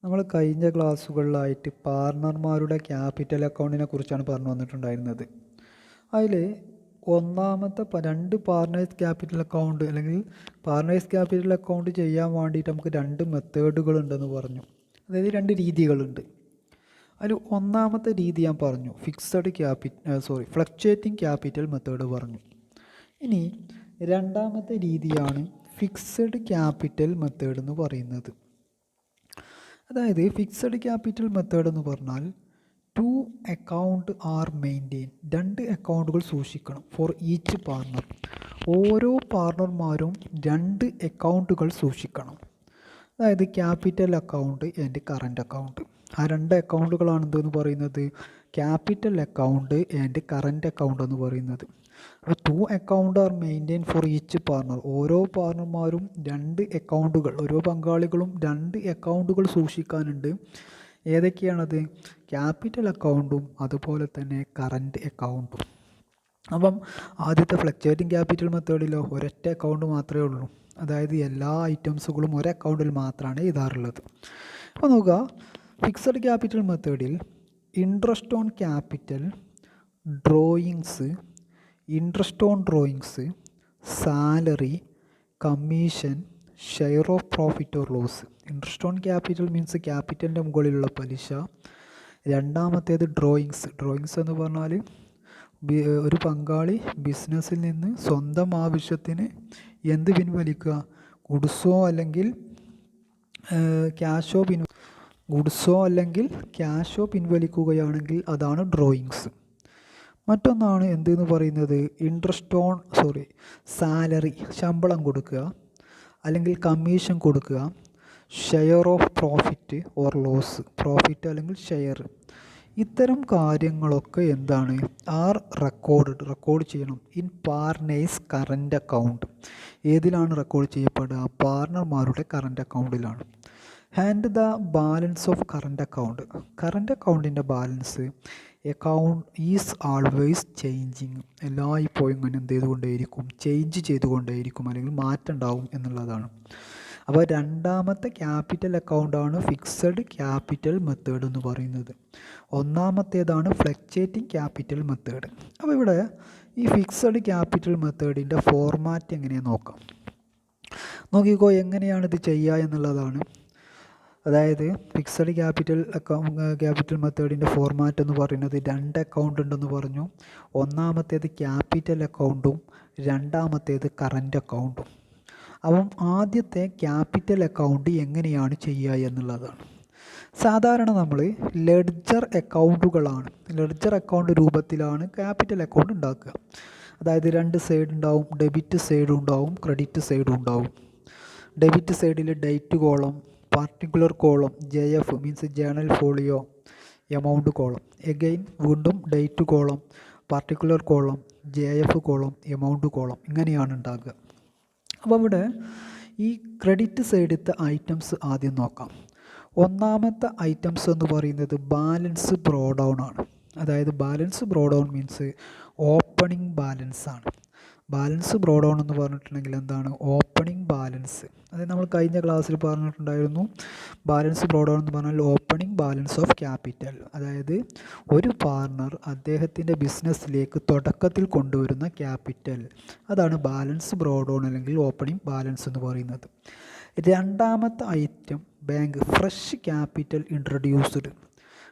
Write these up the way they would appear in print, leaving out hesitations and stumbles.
നമ്മൾ കഴിഞ്ഞ ക്ലാസ്സുകളിലായിട്ട് പാർട്ണർമാരുടെ ക്യാപിറ്റൽ അക്കൗണ്ടിനെ കുറിച്ചാണ് പറഞ്ഞു വന്നിട്ടുണ്ടായിരുന്നത്. അതിൽ ഒന്നാമത്തെ രണ്ട് പാർട്ണേഴ്സ് ക്യാപിറ്റൽ അക്കൗണ്ട് അല്ലെങ്കിൽ പാർട്ണേഴ്സ് ക്യാപിറ്റൽ അക്കൗണ്ട് ചെയ്യാൻ വേണ്ടിയിട്ട് നമുക്ക് രണ്ട് മെത്തേഡുകളുണ്ടെന്ന് പറഞ്ഞു. അതായത് രണ്ട് രീതികളുണ്ട്. അതിൽ ഒന്നാമത്തെ രീതി ഞാൻ പറഞ്ഞു ഫ്ലക്ച്വേറ്റിംഗ് ക്യാപിറ്റൽ മെത്തേഡ് പറഞ്ഞു. ഇനി രണ്ടാമത്തെ രീതിയാണ് ഫിക്സഡ് ക്യാപിറ്റൽ മെത്തേഡ് എന്ന് പറയുന്നത്. അതായത് ഫിക്സഡ് ക്യാപിറ്റൽ മെത്തേഡ് എന്ന് പറഞ്ഞാൽ 2 അക്കൗണ്ട് ആർ മെയിൻറ്റെയിൻ, രണ്ട് അക്കൗണ്ടുകൾ സൂക്ഷിക്കണം ഫോർ ഈച്ച് പാർട്ണർ. ഓരോ പാർട്ണർമാരും രണ്ട് അക്കൗണ്ടുകൾ സൂക്ഷിക്കണം. അതായത് capital account and current account. ആ രണ്ട് അക്കൗണ്ടുകളാണ് എന്തെന്ന് പറയുന്നത്? Capital account and current account എന്ന് പറയുന്നത്. അപ്പോൾ 2 account are maintain for each partner. ഓരോ പാർട്ണർമാരും രണ്ട് അക്കൗണ്ടുകൾ, ഓരോ പങ്കാളികളും രണ്ട് അക്കൗണ്ടുകൾ സൂക്ഷിക്കാനുണ്ട്. ഏതൊക്കെയാണത്? ക്യാപിറ്റൽ അക്കൗണ്ടും അതുപോലെ തന്നെ കറൻറ്റ് അക്കൗണ്ടും. അപ്പം ആദ്യത്തെ ഫ്ലക്ച്വേറ്റിംഗ് ക്യാപിറ്റൽ മെത്തേഡിലോ ഒരൊറ്റ അക്കൗണ്ട് മാത്രമേ ഉള്ളൂ. അതായത് എല്ലാ ഐറ്റംസുകളും ഒരു അക്കൗണ്ടിൽ മാത്രമാണ് എഴുതാറുള്ളത്. അപ്പോൾ നോക്കുക, ഫിക്സഡ് ക്യാപിറ്റൽ മെത്തേഡിൽ interest on capital, drawings, interest on drawings, salary, commission, share of profit or loss. Interest on capital means ക്യാപിറ്റലിൻ്റെ മുകളിലുള്ള പലിശ. രണ്ടാമത്തേത് ഡ്രോയിങ്സ് എന്ന് പറഞ്ഞാൽ ഒരു പങ്കാളി ബിസിനസ്സിൽ നിന്ന് സ്വന്തം ആവശ്യത്തിന് എന്ത് പിൻവലിക്കുക? ഗുഡ്സോ അല്ലെങ്കിൽ ക്യാഷോ പിൻവലിക്കുകയാണെങ്കിൽ അതാണ് ഡ്രോയിങ്സ്. മറ്റൊന്നാണ് എന്തെന്ന് പറയുന്നത്? സാലറി, ശമ്പളം കൊടുക്കുക, അല്ലെങ്കിൽ കമ്മീഷൻ കൊടുക്കുക, share of profit or loss, profit അല്ലെങ്കിൽ ഷെയർ. ഇത്തരം കാര്യങ്ങളൊക്കെ എന്താണ്? റെക്കോർഡ് ചെയ്യണം ഇൻ പാർട്ണേഴ്സ് കറൻറ്റ് അക്കൗണ്ട്. ഏതിലാണ് റെക്കോർഡ് ചെയ്യപ്പെടുക? പാർട്ണർമാരുടെ കറൻറ്റ് അക്കൗണ്ടിലാണ്. And the balance of current account. Current അക്കൗണ്ടിൻ്റെ balance account is always changing. എല്ലായ്പ്പോഴും ഇങ്ങനെ എന്ത് ചെയ്തുകൊണ്ടേയിരിക്കും? ചേഞ്ച് ചെയ്തുകൊണ്ടേയിരിക്കും, അല്ലെങ്കിൽ മാറ്റം ഉണ്ടാവും എന്നുള്ളതാണ്. അപ്പോൾ രണ്ടാമത്തെ ക്യാപിറ്റൽ അക്കൗണ്ടാണ് ഫിക്സഡ് ക്യാപിറ്റൽ മെത്തേഡ് എന്ന് പറയുന്നത്. ഒന്നാമത്തേതാണ് ഫ്ലക്ച്വേറ്റിംഗ് ക്യാപിറ്റൽ മെത്തേഡ്. അപ്പോൾ ഇവിടെ ഈ ഫിക്സഡ് ക്യാപിറ്റൽ മെത്തേഡിൻ്റെ ഫോർമാറ്റ് എങ്ങനെയാണെന്ന് നോക്കാം. നോക്കിക്കോ, എങ്ങനെയാണ് ഇത് ചെയ്യുക എന്നുള്ളതാണ്. അതായത് ഫിക്സഡ് ക്യാപിറ്റൽ മെത്തേഡിൻ്റെ ഫോർമാറ്റ് എന്ന് പറയുന്നത് രണ്ട് അക്കൗണ്ട് ഉണ്ടെന്ന് പറഞ്ഞു. ഒന്നാമത്തേത് ക്യാപിറ്റൽ അക്കൗണ്ടും രണ്ടാമത്തേത് കറൻറ്റ് അക്കൗണ്ടും. അപ്പം ആദ്യത്തെ ക്യാപിറ്റൽ അക്കൗണ്ട് എങ്ങനെയാണ് ചെയ്യുക എന്നുള്ളതാണ്. സാധാരണ നമ്മൾ ലെഡ്ജർ അക്കൗണ്ട് രൂപത്തിലാണ് ക്യാപിറ്റൽ അക്കൗണ്ട് ഉണ്ടാക്കുക. അതായത് രണ്ട് സൈഡ് ഉണ്ടാവും, ഡെബിറ്റ് സൈഡും ഉണ്ടാവും, ക്രെഡിറ്റ് സൈഡും ഉണ്ടാവും. ഡെബിറ്റ് സൈഡിൽ date column, particular column, JF means journal folio, amount column. Again വീണ്ടും date column, particular column, JF column, amount column. ഇങ്ങനെയാണ് ഉണ്ടാക്കുക. അപ്പോൾ ഇവിടെ ഈ ക്രെഡിറ്റ് സൈഡിലത്തെ ഐറ്റംസ് ആദ്യം നോക്കാം. ഒന്നാമത്തെ ഐറ്റംസ് എന്ന് പറയുന്നത് ബാലൻസ് ബ്രോ ഡൗൺ ആണ്. അതായത് balance bro down means opening balance ആണ്. ബാലൻസ് ബ്രോ ഡൗൺ എന്ന് പറഞ്ഞിട്ടുണ്ടെങ്കിൽ എന്താണ്? Opening balance. അതായത് നമ്മൾ കഴിഞ്ഞ ക്ലാസ്സിൽ പറഞ്ഞിട്ടുണ്ടായിരുന്നു, ബാലൻസ് ബ്രോ ഡൗൺ എന്ന് പറഞ്ഞാൽ ഓപ്പണിംഗ് ബാലൻസ് ഓഫ് ക്യാപിറ്റൽ. അതായത് ഒരു പാർട്ണർ അദ്ദേഹത്തിൻ്റെ ബിസിനസ്സിലേക്ക് തുടക്കത്തിൽ കൊണ്ടുവരുന്ന ക്യാപിറ്റൽ, അതാണ് ബാലൻസ് ബ്രോ ഡൗൺ അല്ലെങ്കിൽ ഓപ്പണിംഗ് ബാലൻസ് എന്ന് പറയുന്നത്. രണ്ടാമത്തെ item bank fresh capital introduced.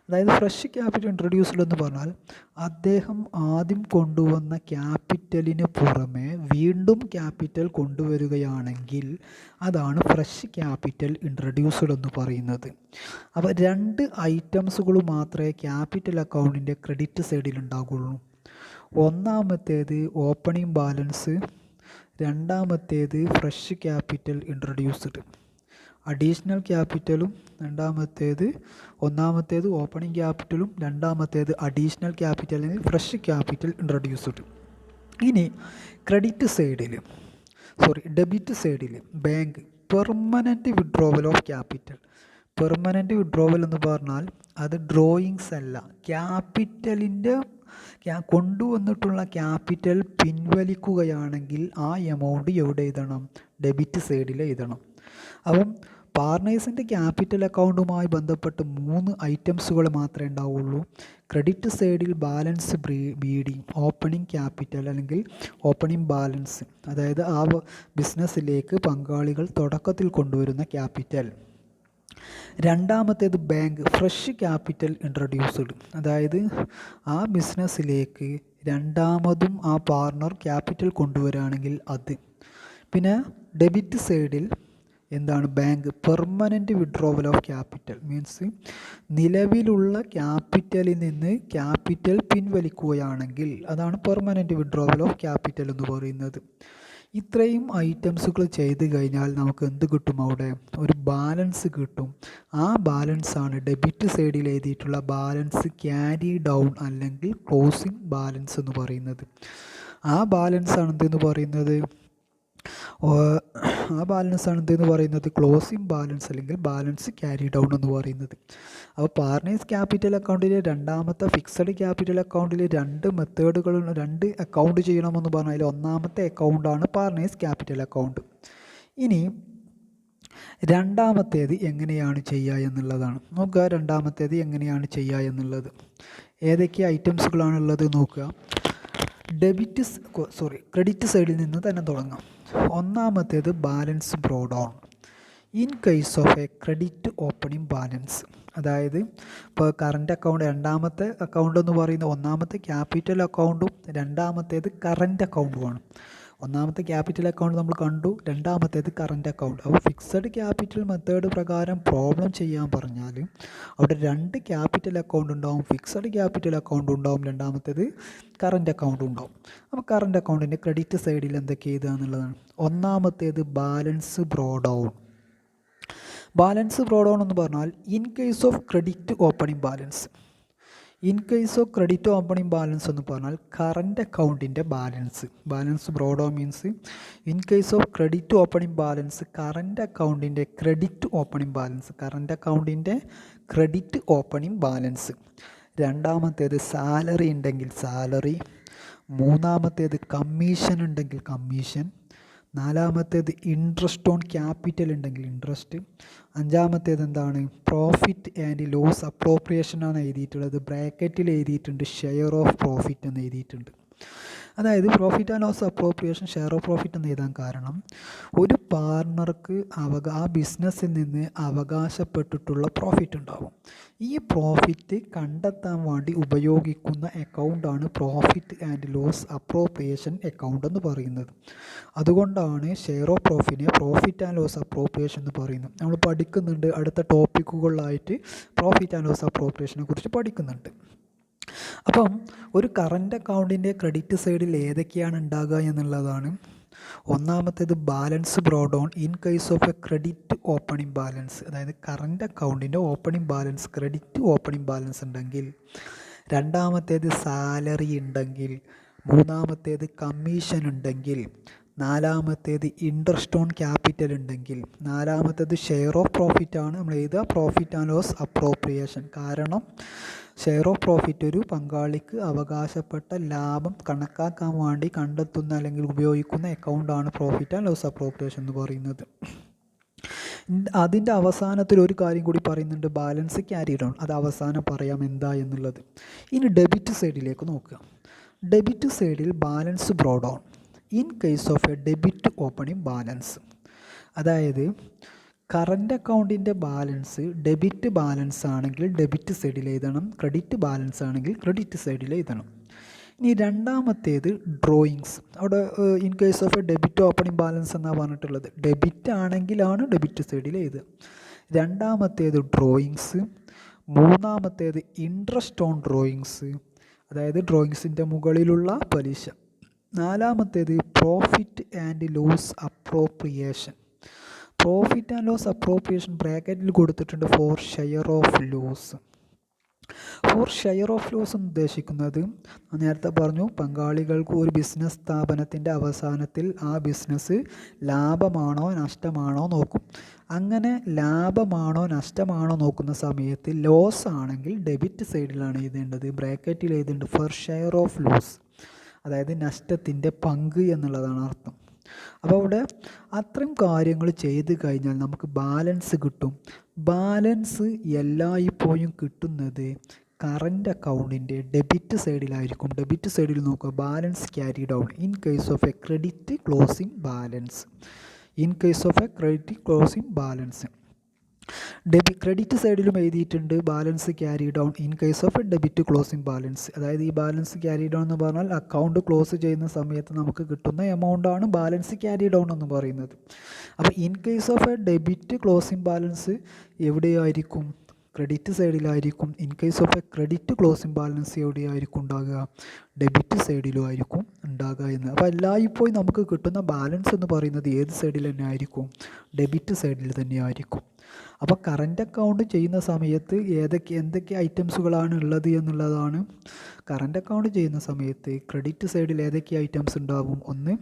അതായത് ഫ്രഷ് ക്യാപിറ്റൽ ഇൻട്രൊഡ്യൂസ്ഡ് എന്ന് പറഞ്ഞാൽ അദ്ദേഹം ആദ്യം കൊണ്ടുവന്ന ക്യാപിറ്റലിന് പുറമെ വീണ്ടും ക്യാപിറ്റൽ കൊണ്ടുവരികയാണെങ്കിൽ അതാണ് ഫ്രഷ് ക്യാപിറ്റൽ ഇൻട്രൊഡ്യൂസ്ഡ് എന്ന് പറയുന്നത്. അപ്പോൾ രണ്ട് ഐറ്റംസുകൾ മാത്രമേ ക്യാപിറ്റൽ അക്കൗണ്ടിൻ്റെ ക്രെഡിറ്റ് സൈഡിൽ ഉണ്ടാകുള്ളൂ. ഒന്നാമത്തേത് ഓപ്പണിംഗ് ബാലൻസ്, രണ്ടാമത്തേത് ഫ്രഷ് ക്യാപിറ്റൽ ഇൻട്രൊഡ്യൂസ്ഡ്. അഡീഷണൽ ക്യാപിറ്റലും ഒന്നാമത്തേത് ഓപ്പണിംഗ് ക്യാപിറ്റലും രണ്ടാമത്തേത് അഡീഷണൽ ക്യാപിറ്റൽ അല്ലെങ്കിൽ ഫ്രഷ് ക്യാപിറ്റൽ ഇൻട്രൊഡ്യൂസ്ഡ്. ഇനി ഡെബിറ്റ് സൈഡിൽ bank permanent withdrawal of capital. Permanent withdrawal എന്ന് പറഞ്ഞാൽ അത് ഡ്രോയിങ്സ് അല്ല, ക്യാപിറ്റലിൻ്റെ കൊണ്ടുവന്നിട്ടുള്ള ക്യാപിറ്റൽ പിൻവലിക്കുകയാണെങ്കിൽ ആ എമൗണ്ട് എവിടെ എഴുതണം? ഡെബിറ്റ് സൈഡിൽ എഴുതണം. അപ്പം പാർട്ട്നേഴ്സിൻ്റെ ക്യാപിറ്റൽ അക്കൗണ്ടുമായി ബന്ധപ്പെട്ട് 3 ഐറ്റംസുകൾ മാത്രമേ ഉണ്ടാവുള്ളൂ. ക്രെഡിറ്റ് സൈഡിൽ ബാലൻസ് ബീഡിങ്, ഓപ്പണിംഗ് ക്യാപിറ്റൽ അല്ലെങ്കിൽ ഓപ്പണിംഗ് ബാലൻസ്, അതായത് ആ ബിസിനസ്സിലേക്ക് പങ്കാളികൾ തുടക്കത്തിൽ കൊണ്ടുവരുന്ന ക്യാപിറ്റൽ. രണ്ടാമത്തേത് ബാങ്ക് ഫ്രഷ് ക്യാപിറ്റൽ ഇൻട്രൊഡ്യൂസ്ഡ്, അതായത് ആ ബിസിനസ്സിലേക്ക് രണ്ടാമതും ആ പാർട്ണർ ക്യാപിറ്റൽ കൊണ്ടുവരികയാണെങ്കിൽ അത്. പിന്നെ ഡെബിറ്റ് സൈഡിൽ എന്താണ് bank permanent withdrawal of capital, means നിലവിലുള്ള ക്യാപിറ്റലിൽ നിന്ന് ക്യാപിറ്റൽ പിൻവലിക്കുകയാണെങ്കിൽ അതാണ് പെർമനൻറ്റ് വിഡ്രോവൽ ഓഫ് ക്യാപിറ്റൽ എന്ന് പറയുന്നത്. ഇത്രയും ഐറ്റംസുകൾ ചെയ്ത് കഴിഞ്ഞാൽ നമുക്ക് എന്ത് കിട്ടും? അവിടെ ഒരു ബാലൻസ് കിട്ടും. ആ ബാലൻസാണ് ഡെബിറ്റ് സൈഡിൽ എഴുതിയിട്ടുള്ള ബാലൻസ് ക്യാരി ഡൗൺ അല്ലെങ്കിൽ ക്ലോസിംഗ് ബാലൻസ് എന്ന് പറയുന്നത്. ആ ബാലൻസാണ് എന്തെന്ന് പറയുന്നത്? ക്ലോസിംഗ് ബാലൻസ് അല്ലെങ്കിൽ ബാലൻസ് ക്യാരി ഡൗൺ എന്ന് പറയുന്നത്. അപ്പോൾ പാർട്ട്നേഴ്സ് ക്യാപിറ്റൽ അക്കൗണ്ടിൽ രണ്ടാമത്തെ ഫിക്സഡ് ക്യാപിറ്റൽ അക്കൗണ്ടിൽ 2 മെത്തേഡുകൾ, 2 അക്കൗണ്ട് ചെയ്യണമെന്ന് പറഞ്ഞാൽ ഒന്നാമത്തെ അക്കൗണ്ടാണ് പാർട്ട്നേഴ്സ് ക്യാപിറ്റൽ അക്കൗണ്ട്. ഇനി രണ്ടാമത്തേത് എങ്ങനെയാണ് ചെയ്യുക എന്നുള്ളതാണ് നോക്കുക. രണ്ടാമത്തേത് എങ്ങനെയാണ് ചെയ്യുക എന്നുള്ളത്, ഏതൊക്കെ ഐറ്റംസുകളാണുള്ളത് നോക്കുക. ക്രെഡിറ്റ് സൈഡിൽ നിന്ന് തന്നെ തുടങ്ങാം. ഒന്നാമത്തേത് balance brought on in case of a credit opening balance, അതായത് ഇപ്പോൾ കറൻറ്റ് അക്കൗണ്ട്, രണ്ടാമത്തെ അക്കൗണ്ട് എന്ന് പറയുന്നത് ഒന്നാമത്തെ ക്യാപിറ്റൽ അക്കൗണ്ടും രണ്ടാമത്തേത് കറൻറ്റ് അക്കൗണ്ടുമാണ്. ഒന്നാമത്തെ ക്യാപിറ്റൽ അക്കൗണ്ട് നമ്മൾ കണ്ടു, രണ്ടാമത്തേത് കറൻറ്റ് അക്കൗണ്ട്. അപ്പോൾ ഫിക്സഡ് ക്യാപിറ്റൽ മെത്തേഡ് പ്രകാരം പ്രോബ്ലം ചെയ്യാൻ പറഞ്ഞാൽ അവിടെ 2 ക്യാപിറ്റൽ അക്കൗണ്ട് ഉണ്ടാവും, ഫിക്സഡ് ക്യാപിറ്റൽ അക്കൗണ്ട് ഉണ്ടാവും, രണ്ടാമത്തേത് കറൻറ്റ് അക്കൗണ്ട് ഉണ്ടാവും. അപ്പോൾ കറൻറ്റ് അക്കൗണ്ടിൻ്റെ ക്രെഡിറ്റ് സൈഡിൽ എന്തൊക്കെ എഴുതുക എന്നുള്ളതാണ്. ഒന്നാമത്തേത് balance broad Aoun. Balance broad Aoun എന്ന് പറഞ്ഞാൽ in case of credit opening balance. In case of credit opening balance എന്ന് പറഞ്ഞാൽ കറൻറ്റ് അക്കൗണ്ടിൻ്റെ balance brought on means in case of credit opening balance current അക്കൗണ്ടിൻ്റെ ക്രെഡിറ്റ് ഓപ്പണിംഗ് ബാലൻസ്. രണ്ടാമത്തേത് salary ഉണ്ടെങ്കിൽ salary, മൂന്നാമത്തേത് commission ഉണ്ടെങ്കിൽ കമ്മീഷൻ, നാലാമത്തേത് interest on capital ഉണ്ടെങ്കിൽ ഇൻട്രസ്റ്റ്, അഞ്ചാമത്തേത് എന്താണ് പ്രോഫിറ്റ് ആൻഡ് ലോസ് അപ്രോപ്രിയേഷൻ ആണ് എഴുതിയിട്ടുള്ളത്. ബ്രാക്കറ്റിൽ എഴുതിയിട്ടുണ്ട് ഷെയർ ഓഫ് പ്രോഫിറ്റ് എന്ന് എഴുതിയിട്ടുണ്ട്. അതായത് profit and loss appropriation share of profit എന്ന് എഴുതാൻ കാരണം ഒരു പാർട്ണർക്ക് ആ ബിസിനസ്സിൽ നിന്ന് അവകാശപ്പെട്ടിട്ടുള്ള പ്രോഫിറ്റ് ഉണ്ടാവും. ഈ പ്രോഫിറ്റ് കണ്ടെത്താൻ വേണ്ടി ഉപയോഗിക്കുന്ന അക്കൗണ്ടാണ് profit and loss appropriation account എന്ന് പറയുന്നത്. അതുകൊണ്ടാണ് share of profit and loss appropriation എന്ന് പറയുന്നത്. നമ്മൾ പഠിക്കുന്നുണ്ട്, അടുത്ത ടോപ്പിക്കുകളിലായിട്ട് പ്രോഫിറ്റ് ആൻഡ് ലോസ് അപ്രോപ്രിയേഷനെ കുറിച്ച് പഠിക്കുന്നുണ്ട്. അപ്പം ഒരു കറൻറ്റ് അക്കൗണ്ടിൻ്റെ ക്രെഡിറ്റ് സൈഡിൽ ഏതൊക്കെയാണ് ഉണ്ടാകുക എന്നുള്ളതാണ്. ഒന്നാമത്തേത് balance brought on in case of a credit opening balance, അതായത് കറൻറ്റ് അക്കൗണ്ടിൻ്റെ opening balance credit opening balance ഉണ്ടെങ്കിൽ. രണ്ടാമത്തേത് സാലറി ഉണ്ടെങ്കിൽ. മൂന്നാമത്തേത് കമ്മീഷൻ ഉണ്ടെങ്കിൽ. നാലാമത്തേത് ഇൻട്രസ്റ്റ് ഓൺ ക്യാപിറ്റൽ ഉണ്ടെങ്കിൽ. നാലാമത്തേത് ഷെയർ ഓഫ് പ്രോഫിറ്റ് ആണ് നമ്മൾ എഴുതുക പ്രോഫിറ്റ് ആൻഡ് ലോസ് അപ്രോപ്രിയേഷൻ. കാരണം ഷെയർ ഓഫ് പ്രോഫിറ്റ് ഒരു പങ്കാളിക്ക് അവകാശപ്പെട്ട ലാഭം കണക്കാക്കാൻ വേണ്ടി കണ്ടെത്തുന്ന അല്ലെങ്കിൽ ഉപയോഗിക്കുന്ന അക്കൗണ്ടാണ് പ്രോഫിറ്റ് ആൻഡ് ലോസ് അപ്രോപ്രിയേഷൻ എന്ന് പറയുന്നത്. അതിൻ്റെ അവസാനത്തിൽ ഒരു കാര്യം കൂടി പറയുന്നുണ്ട്, ബാലൻസ് ക്യാരി ഡൗൺ. അത് അവസാനം പറയാം എന്താ എന്നുള്ളത്. ഇനി ഡെബിറ്റ് സൈഡിലേക്ക് നോക്കുക. ഡെബിറ്റ് സൈഡിൽ balance brought on in case of a debit opening balance, അതായത് കറൻറ്റ് അക്കൗണ്ടിൻ്റെ ബാലൻസ് ഡെബിറ്റ് ബാലൻസ് ആണെങ്കിൽ ഡെബിറ്റ് സൈഡിൽ എഴുതണം, ക്രെഡിറ്റ് ബാലൻസ് ആണെങ്കിൽ ക്രെഡിറ്റ് സൈഡിൽ എഴുതണം. ഇനി രണ്ടാമത്തേത് ഡ്രോയിങ്സ്. അവിടെ in case of a debit opening balance എന്നാണ് പറഞ്ഞിട്ടുള്ളത്. ഡെബിറ്റ് ആണെങ്കിലാണ് ഡെബിറ്റ് സൈഡിൽ എഴുതുക. രണ്ടാമത്തേത് ഡ്രോയിങ്സ്. മൂന്നാമത്തേത് ഇൻട്രസ്റ്റ് ഓൺ ഡ്രോയിങ്സ്, അതായത് ഡ്രോയിങ്സിൻ്റെ മുകളിലുള്ള പലിശ. നാലാമത്തേത് profit and loss appropriation. Profit and loss appropriation ബ്രാക്കറ്റിൽ കൊടുത്തിട്ടുണ്ട് for share of loss. For share of loss എന്ന് ഉദ്ദേശിക്കുന്നത് നേരത്തെ പറഞ്ഞു, പങ്കാളികൾക്ക് ഒരു ബിസിനസ് സ്ഥാപനത്തിൻ്റെ അവസാനത്തിൽ ആ ബിസിനസ് ലാഭമാണോ നഷ്ടമാണോ നോക്കും. അങ്ങനെ ലാഭമാണോ നഷ്ടമാണോ നോക്കുന്ന സമയത്ത് ലോസ് ആണെങ്കിൽ ഡെബിറ്റ് സൈഡിലാണ് എഴുതേണ്ടത്. ബ്രാക്കറ്റിൽ എഴുതേണ്ടത് ഫോർ ഷെയർ ഓഫ് ലോസ്, അതായത് നഷ്ടത്തിൻ്റെ പങ്ക് എന്നുള്ളതാണ് അർത്ഥം. അപ്പോൾ അവിടെ അത്രയും കാര്യങ്ങൾ ചെയ്ത് കഴിഞ്ഞാൽ നമുക്ക് ബാലൻസ് കിട്ടും. ബാലൻസ് എല്ലായ്പ്പോഴും കിട്ടുന്നത് കറൻറ്റ് അക്കൗണ്ടിൻ്റെ ഡെബിറ്റ് സൈഡിലായിരിക്കും. ഡെബിറ്റ് സൈഡിൽ നോക്കുക, balance carry down in case of a credit closing balance. In case of a credit closing balance credit സൈഡിലും എഴുതിയിട്ടുണ്ട് balance carry down in case of a debit closing balance. അതായത് ഈ balance carry down എന്ന് പറഞ്ഞാൽ account close ചെയ്യുന്ന സമയത്ത് നമുക്ക് കിട്ടുന്ന എമൗണ്ടാണ് ബാലൻസ് ക്യാരി ഡൗൺ എന്ന് പറയുന്നത്. അപ്പോൾ in case of a debit closing balance എവിടെയായിരിക്കും? ക്രെഡിറ്റ് സൈഡിലായിരിക്കും. In case of a credit closing balance എവിടെയായിരിക്കും ഉണ്ടാകുക? ഡെബിറ്റ് സൈഡിലും ആയിരിക്കും ഉണ്ടാകുക എന്ന്. അപ്പോൾ എല്ലായ്പ്പോഴും നമുക്ക് കിട്ടുന്ന ബാലൻസ് എന്ന് പറയുന്നത് ഏത് സൈഡിൽ തന്നെ ആയിരിക്കും? ഡെബിറ്റ് സൈഡിൽ തന്നെ ആയിരിക്കും. അപ്പോൾ കറൻറ്റ് അക്കൗണ്ട് ചെയ്യുന്ന സമയത്ത് എന്തൊക്കെ ഐറ്റംസുകളാണ് ഉള്ളത് എന്നുള്ളതാണ്. കറൻറ്റ് അക്കൗണ്ട് ചെയ്യുന്ന സമയത്ത് ക്രെഡിറ്റ് സൈഡിൽ ഏതൊക്കെ ഐറ്റംസ് ഉണ്ടാകും? ഒന്ന്,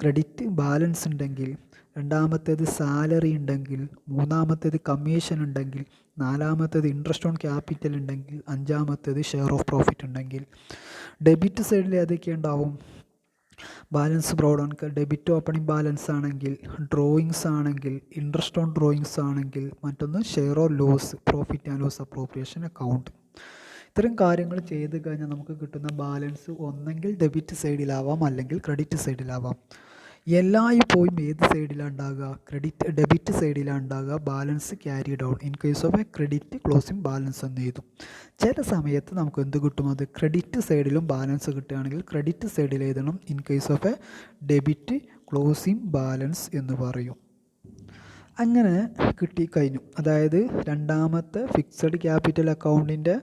ക്രെഡിറ്റ് ബാലൻസ് ഉണ്ടെങ്കിൽ, രണ്ടാമത്തേത് സാലറി ഉണ്ടെങ്കിൽ, മൂന്നാമത്തേത് കമ്മീഷൻ ഉണ്ടെങ്കിൽ, നാലാമത്തേത് ഇൻട്രസ്റ്റ് ഓൺ ക്യാപിറ്റൽ ഉണ്ടെങ്കിൽ, അഞ്ചാമത്തേത് ഷെയർ ഓഫ് പ്രോഫിറ്റ് ഉണ്ടെങ്കിൽ. ഡെബിറ്റ് സൈഡിൽ ഏതൊക്കെ ഉണ്ടാവും? Balance brought on debit opening balance ആണെങ്കിൽ, ഡ്രോയിങ്സ് ആണെങ്കിൽ, ഇൻട്രസ്റ്റ് ഓൺ ഡ്രോയിങ്സ് ആണെങ്കിൽ, മറ്റൊന്ന് share or loss, profit and loss appropriation account. ഇത്തരം കാര്യങ്ങൾ ചെയ്ത് കഴിഞ്ഞാൽ നമുക്ക് കിട്ടുന്ന ബാലൻസ് ഒന്നെങ്കിൽ ഡെബിറ്റ് സൈഡിലാവാം അല്ലെങ്കിൽ ക്രെഡിറ്റ് സൈഡിലാവാം. എല്ലായ്പ്പോഴും ഏത് സൈഡിലാണ് ഉണ്ടാകുക? ഡെബിറ്റ് സൈഡിലാണ് ഉണ്ടാകുക balance carry down in case of a credit closing balance എന്ന് എഴുതും. ചില സമയത്ത് നമുക്ക് എന്ത് കിട്ടും? അത് ക്രെഡിറ്റ് സൈഡിലും ബാലൻസ് കിട്ടുകയാണെങ്കിൽ ക്രെഡിറ്റ് സൈഡിൽ എഴുതണം in case of a debit closing balance എന്ന് പറയും. അങ്ങനെ കിട്ടിക്കഴിഞ്ഞു. അതായത് രണ്ടാമത്തെ ഫിക്സഡ് ക്യാപിറ്റൽ അക്കൗണ്ടിൻ്റെ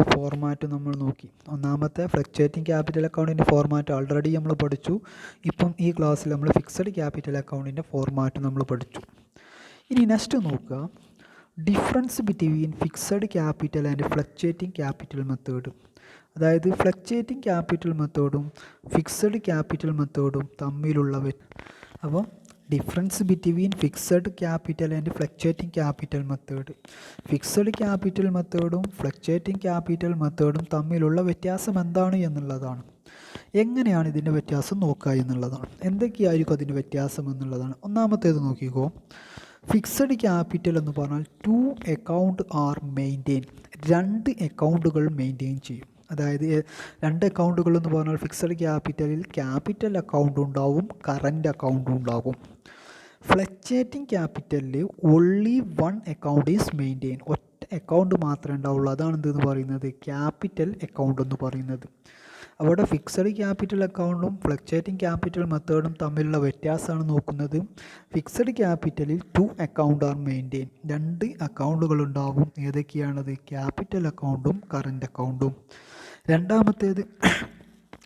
ഫോർമാറ്റ് നമ്മൾ നോക്കി. ഒന്നാമത്തെ ഫ്ലക്ച്വേറ്റിംഗ് ക്യാപിറ്റൽ അക്കൗണ്ടിൻ്റെ ഫോർമാറ്റ് ആൾറെഡി നമ്മൾ പഠിച്ചു. ഇപ്പം ഈ ക്ലാസ്സിൽ നമ്മൾ ഫിക്സഡ് ക്യാപിറ്റൽ അക്കൗണ്ടിൻ്റെ ഫോർമാറ്റ് നമ്മൾ പഠിച്ചു. ഇനി നെക്സ്റ്റ് നോക്കുക, difference between fixed capital and fluctuating capital method. അതായത് ഫ്ലക്ച്വേറ്റിംഗ് ക്യാപിറ്റൽ മെത്തേഡും ഫിക്സഡ് ക്യാപിറ്റൽ മെത്തേഡും തമ്മിലുള്ള അപ്പം difference between fixed capital and fluctuating capital method. Fixed capital മെത്തേഡും ഫ്ലക്ച്വേറ്റിംഗ് ക്യാപിറ്റൽ മെത്തേഡും തമ്മിലുള്ള വ്യത്യാസം എന്താണ് എന്നുള്ളതാണ്. എങ്ങനെയാണ് ഇതിൻ്റെ വ്യത്യാസം നോക്കുക എന്നുള്ളതാണ്. എന്തൊക്കെയായിരിക്കും അതിൻ്റെ വ്യത്യാസം എന്നുള്ളതാണ്. ഒന്നാമത്തേത് നോക്കിക്കോ, ഫിക്സഡ് ക്യാപിറ്റൽ എന്ന് പറഞ്ഞാൽ 2 അക്കൗണ്ട് ആർ മെയിൻറ്റെയിൻ, 2 അക്കൗണ്ടുകൾ മെയിൻറ്റെയിൻ ചെയ്യും. അതായത് 2 അക്കൗണ്ടുകൾ എന്ന് പറഞ്ഞാൽ ഫിക്സഡ് ക്യാപിറ്റലിൽ ക്യാപിറ്റൽ അക്കൗണ്ട് ഉണ്ടാവും, കറൻറ്റ് അക്കൗണ്ടും ഉണ്ടാകും. ഫ്ലക്ച്വേറ്റിംഗ് ക്യാപിറ്റലിൽ ഓൺലി 1 അക്കൗണ്ട് ഈസ് മെയിൻറ്റെയിൻ, ഒറ്റ അക്കൗണ്ട് മാത്രമേ ഉണ്ടാവുള്ളൂ. അതാണ് എന്തെന്ന് പറയുന്നത്? ക്യാപിറ്റൽ അക്കൗണ്ട് എന്ന് പറയുന്നത്. അവിടെ ഫിക്സഡ് ക്യാപിറ്റൽ അക്കൗണ്ടും ഫ്ലക്ച്വേറ്റിംഗ് ക്യാപിറ്റൽ മെത്തേഡും തമ്മിലുള്ള വ്യത്യാസമാണ് നോക്കുന്നത്. ഫിക്സഡ് ക്യാപിറ്റലിൽ 2 അക്കൗണ്ട് ആർ മെയിൻറ്റെയിൻ, 2 അക്കൗണ്ടുകൾ ഉണ്ടാവും. ഏതൊക്കെയാണത്? ക്യാപിറ്റൽ അക്കൗണ്ടും കറൻറ്റ് അക്കൗണ്ടും. രണ്ടാമത്തേത്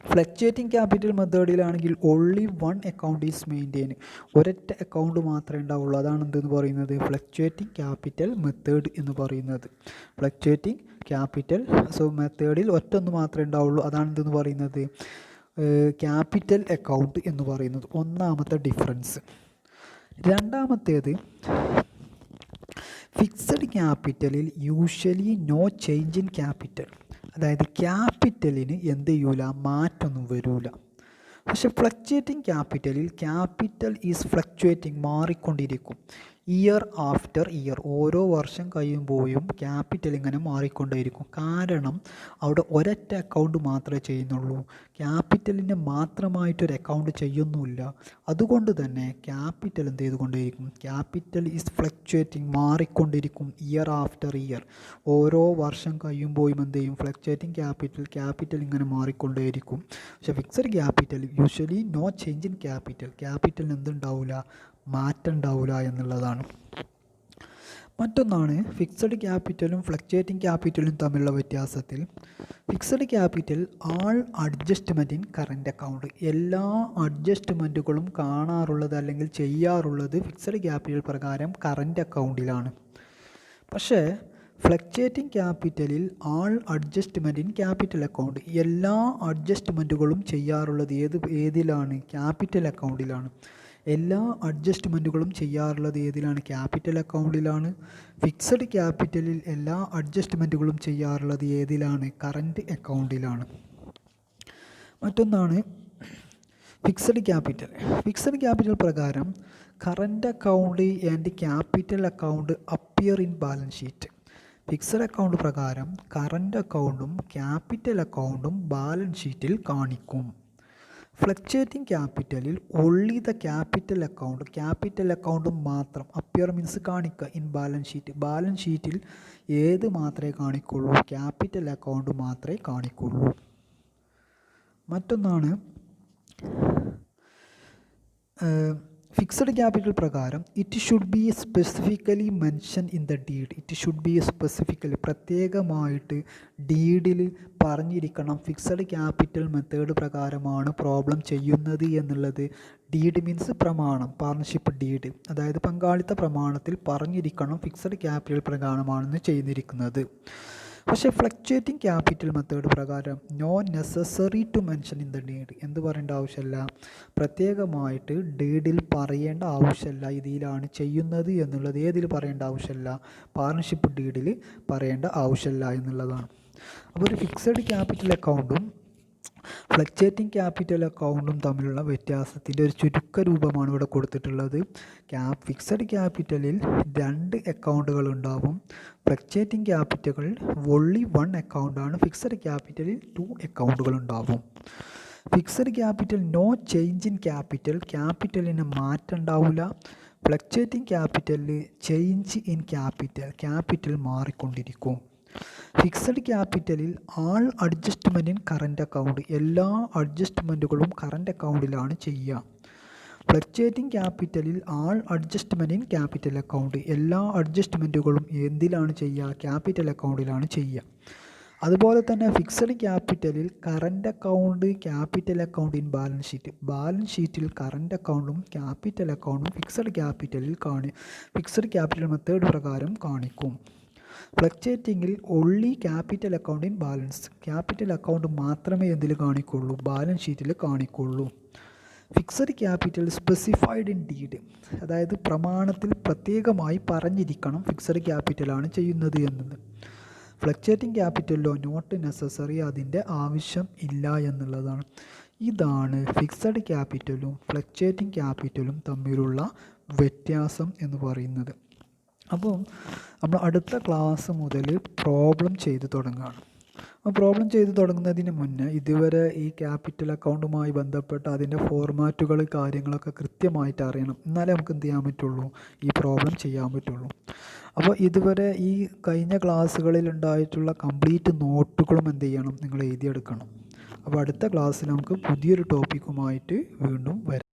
ഫ്ലക്ച്വേറ്റിംഗ് ക്യാപിറ്റൽ മെത്തേഡിലാണെങ്കിൽ ഓൺലി 1 അക്കൗണ്ട് ഈസ് മെയിൻറ്റെയിൻ, ഒരൊറ്റ അക്കൗണ്ട് മാത്രമേ ഉണ്ടാവുള്ളൂ. അതാണ് എന്തെന്ന് പറയുന്നത്? ഫ്ലക്ച്വേറ്റിംഗ് ക്യാപിറ്റൽ മെത്തേഡ് എന്ന് പറയുന്നത്. ഫ്ലക്ച്വേറ്റിംഗ് ക്യാപിറ്റൽ മെത്തേഡിൽ ഒറ്റൊന്ന് മാത്രമേ ഉണ്ടാവുള്ളൂ. അതാണ് എന്തെന്ന് പറയുന്നത്? ക്യാപിറ്റൽ അക്കൗണ്ട് എന്ന് പറയുന്നത്. ഒന്നാമത്തെ ഡിഫറൻസ്. രണ്ടാമത്തേത്, ഫിക്സഡ് ക്യാപിറ്റലിൽ usually no change in capital. അതായത് ക്യാപിറ്റലിന് എന്ത് ചെയ്യൂല? മാറ്റമൊന്നും വരില്ല. പക്ഷെ ഫ്ലക്ച്വേറ്റിംഗ് ക്യാപിറ്റലിൽ ക്യാപിറ്റൽ ഈസ് ഫ്ലക്ച്വേറ്റിംഗ്, മാറിക്കൊണ്ടിരിക്കും. ഇയർ ആഫ്റ്റർ ഇയർ, ഓരോ വർഷം കഴിയുമ്പോഴും ക്യാപിറ്റൽ ഇങ്ങനെ മാറിക്കൊണ്ടേയിരിക്കും. കാരണം അവിടെ ഒരൊറ്റ അക്കൗണ്ട് മാത്രമേ ചെയ്യുന്നുള്ളൂ, ക്യാപിറ്റലിന് മാത്രമായിട്ടൊരു അക്കൗണ്ട് ചെയ്യുന്നുമില്ല. അതുകൊണ്ട് തന്നെ ക്യാപിറ്റൽ എന്ത് ചെയ്തുകൊണ്ടേയിരിക്കും? ക്യാപിറ്റൽ ഈസ് ഫ്ലക്ച്വേറ്റിംഗ്, മാറിക്കൊണ്ടിരിക്കും. ഇയർ ആഫ്റ്റർ ഇയർ, ഓരോ വർഷം കഴിയുമ്പോഴും എന്ത് ചെയ്യും? ഫ്ലക്ച്വേറ്റിംഗ് ക്യാപിറ്റൽ ഇങ്ങനെ മാറിക്കൊണ്ടേയിരിക്കും. പക്ഷേ fixed capital usually no change in capital, ക്യാപിറ്റലിന് എന്തുണ്ടാവില്ല? മാറ്റം ഉണ്ടാവില്ല എന്നുള്ളതാണ്. മറ്റൊന്നാണ് ഫിക്സഡ് ക്യാപിറ്റലും ഫ്ലക്ച്വേറ്റിംഗ് ക്യാപിറ്റലും തമ്മിലുള്ള വ്യത്യാസത്തിൽ, fixed capital all adjustment in current account, എല്ലാ അഡ്ജസ്റ്റ്മെൻറ്റുകളും കാണാറുള്ളത് അല്ലെങ്കിൽ ചെയ്യാറുള്ളത് ഫിക്സഡ് ക്യാപിറ്റൽ പ്രകാരം കറൻറ്റ് അക്കൗണ്ടിലാണ്. പക്ഷേ ഫ്ലക്ച്വേറ്റിംഗ് ക്യാപിറ്റലിൽ all adjustment in capital account, എല്ലാ അഡ്ജസ്റ്റ്മെൻറ്റുകളും ചെയ്യാറുള്ളത് ഏതിലാണ്? ക്യാപിറ്റൽ അക്കൗണ്ടിലാണ്. എല്ലാ അഡ്ജസ്റ്റ്മെൻറ്റുകളും ചെയ്യാറുള്ളത് ഏതിലാണ്? ക്യാപിറ്റൽ അക്കൗണ്ടിലാണ്. ഫിക്സഡ് ക്യാപിറ്റലിൽ എല്ലാ അഡ്ജസ്റ്റ്മെൻറ്റുകളും ചെയ്യാറുള്ളത് ഏതിലാണ്? കറൻറ്റ് അക്കൗണ്ടിലാണ്. മറ്റൊന്നാണ് ഫിക്സഡ് ക്യാപിറ്റൽ പ്രകാരം current account and capital account appear in balance sheet. Fixed account പ്രകാരം കറൻറ്റ് അക്കൗണ്ടും ക്യാപിറ്റൽ അക്കൗണ്ടും ബാലൻസ് ഷീറ്റിൽ കാണിക്കും. ഫ്ലക്ച്വേറ്റിംഗ് ക്യാപിറ്റലിൽ ഓൺലി ദ ക്യാപിറ്റൽ അക്കൗണ്ട് മാത്രം അപ്പിയർ മീൻസ് കാണിക്കുക ഇൻ ബാലൻസ് ഷീറ്റ്. ബാലൻസ് ഷീറ്റിൽ ഏത് മാത്രമേ കാണിക്കുള്ളൂ? ക്യാപിറ്റൽ അക്കൗണ്ട് മാത്രമേ കാണിക്കുള്ളൂ. മറ്റൊന്നാണ് ഫിക്സഡ് ക്യാപിറ്റൽ പ്രകാരം it should be specifically mention in the deed. പ്രത്യേകമായിട്ട് ഡീഡിൽ പറഞ്ഞിരിക്കണം ഫിക്സഡ് ക്യാപിറ്റൽ മെത്തേഡ് പ്രകാരമാണ് പ്രോബ്ലം ചെയ്യുന്നത് എന്നുള്ളത്. ഡീഡ് മീൻസ് പ്രമാണം, പാർട്ണർഷിപ്പ് ഡീഡ്, അതായത് പങ്കാളിത്ത പ്രമാണത്തിൽ പറഞ്ഞിരിക്കണം ഫിക്സഡ് ക്യാപിറ്റൽ പ്രകാരമാണെന്ന് ചെയ്തിരിക്കുന്നത്. പക്ഷേ ഫ്ലക്ച്വേറ്റിംഗ് ക്യാപിറ്റൽ മെത്തേഡ് പ്രകാരം no necessary to mention in the deed. എന്ത് പറയേണ്ട ആവശ്യമില്ല? പ്രത്യേകമായിട്ട് ഡീഡിൽ പറയേണ്ട ആവശ്യമില്ല ഇതിലാണ് ചെയ്യുന്നത് എന്നുള്ളത്. ഏതിൽ പറയേണ്ട ആവശ്യമില്ല? പാർട്ണർഷിപ്പ് ഡീഡിൽ പറയേണ്ട ആവശ്യമില്ല എന്നുള്ളതാണ്. അപ്പോൾ ഒരു ഫിക്സഡ് ക്യാപിറ്റൽ അക്കൗണ്ടും ഫ്ലക്ച്വേറ്റിംഗ് ക്യാപിറ്റൽ അക്കൗണ്ടും തമ്മിലുള്ള വ്യത്യാസത്തിൻ്റെ ഒരു ചുരുക്ക രൂപമാണ് ഇവിടെ കൊടുത്തിട്ടുള്ളത്. ഫിക്സഡ് ക്യാപിറ്റലിൽ 2 അക്കൗണ്ടുകൾ ഉണ്ടാവും. ഫ്ലക്ച്വേറ്റിംഗ് ക്യാപിറ്റലിൽ ഓൺലി 1 അക്കൗണ്ടാണ്. ഫിക്സഡ് ക്യാപിറ്റലിൽ 2 അക്കൗണ്ടുകൾ ഉണ്ടാവും. Fixed capital no change in ക്യാപിറ്റലിന് മാറ്റം ഉണ്ടാവില്ല. ഫ്ലക്ച്വേറ്റിംഗ് ക്യാപിറ്റലിൽ ചേഞ്ച് ഇൻ ക്യാപിറ്റൽ മാറിക്കൊണ്ടിരിക്കും. ഫിക്സഡ് ക്യാപിറ്റലിൽ all adjustment in current account, എല്ലാ അഡ്ജസ്റ്റ്മെൻറ്റുകളും കറൻറ്റ് അക്കൗണ്ടിലാണ് ചെയ്യുക. ഫ്ലക്ച്വേറ്റിംഗ് ക്യാപിറ്റലിൽ all adjustment in capital account, എല്ലാ അഡ്ജസ്റ്റ്മെൻറ്റുകളും എന്തിലാണ് ചെയ്യുക? ക്യാപിറ്റൽ അക്കൗണ്ടിലാണ് ചെയ്യുക. അതുപോലെ തന്നെ ഫിക്സഡ് ക്യാപിറ്റലിൽ current account, capital account in balance ഷീറ്റിൽ കറൻറ്റ് അക്കൗണ്ടും ക്യാപിറ്റൽ അക്കൗണ്ടും ഫിക്സഡ് ക്യാപിറ്റൽ മെത്തേഡ് പ്രകാരം കാണിക്കും. ഫ്ലക്ച്വേറ്റിങ്ങിൽ only capital account in capital account മാത്രമേ എന്തിൽ കാണിക്കുള്ളൂ? ബാലൻസ് ഷീറ്റിൽ കാണിക്കുള്ളൂ. Fixed capital specified in deed, അതായത് പ്രമാണത്തിൽ പ്രത്യേകമായി പറഞ്ഞിരിക്കണം ഫിക്സഡ് ക്യാപിറ്റലാണ് ചെയ്യുന്നത് എന്നത്. ഫ്ലക്ച്വേറ്റിംഗ് ക്യാപിറ്റലിലോ നോട്ട് നെസസറി, അതിൻ്റെ ആവശ്യം ഇല്ല എന്നുള്ളതാണ്. ഇതാണ് ഫിക്സഡ് ക്യാപിറ്റലും ഫ്ലക്ച്വേറ്റിംഗ് ക്യാപിറ്റലും തമ്മിലുള്ള വ്യത്യാസം എന്ന് പറയുന്നത്. അപ്പോൾ നമ്മൾ അടുത്ത ക്ലാസ് മുതൽ പ്രോബ്ലം ചെയ്ത് തുടങ്ങുകയാണ്. അപ്പോൾ പ്രോബ്ലം ചെയ്ത് തുടങ്ങുന്നതിന് മുന്നേ ഇതുവരെ ഈ ക്യാപിറ്റൽ അക്കൗണ്ടുമായി ബന്ധപ്പെട്ട അതിൻ്റെ ഫോർമാറ്റുകൾ കാര്യങ്ങളൊക്കെ കൃത്യമായിട്ട് അറിയണം. എന്നാലേ നമുക്ക് എന്ത് ചെയ്യാൻ പറ്റുള്ളൂ? ഈ പ്രോബ്ലം ചെയ്യാൻ പറ്റുള്ളൂ. അപ്പോൾ ഇതുവരെ ഈ കഴിഞ്ഞ ക്ലാസ്സുകളിൽ ഉണ്ടായിട്ടുള്ള കംപ്ലീറ്റ് നോട്ടുകളും എന്ത് ചെയ്യണം? നിങ്ങൾ എഴുതിയെടുക്കണം. അപ്പോൾ അടുത്ത ക്ലാസ്സിൽ നമുക്ക് പുതിയൊരു ടോപ്പിക്കുമായിട്ട് വീണ്ടും വരാം.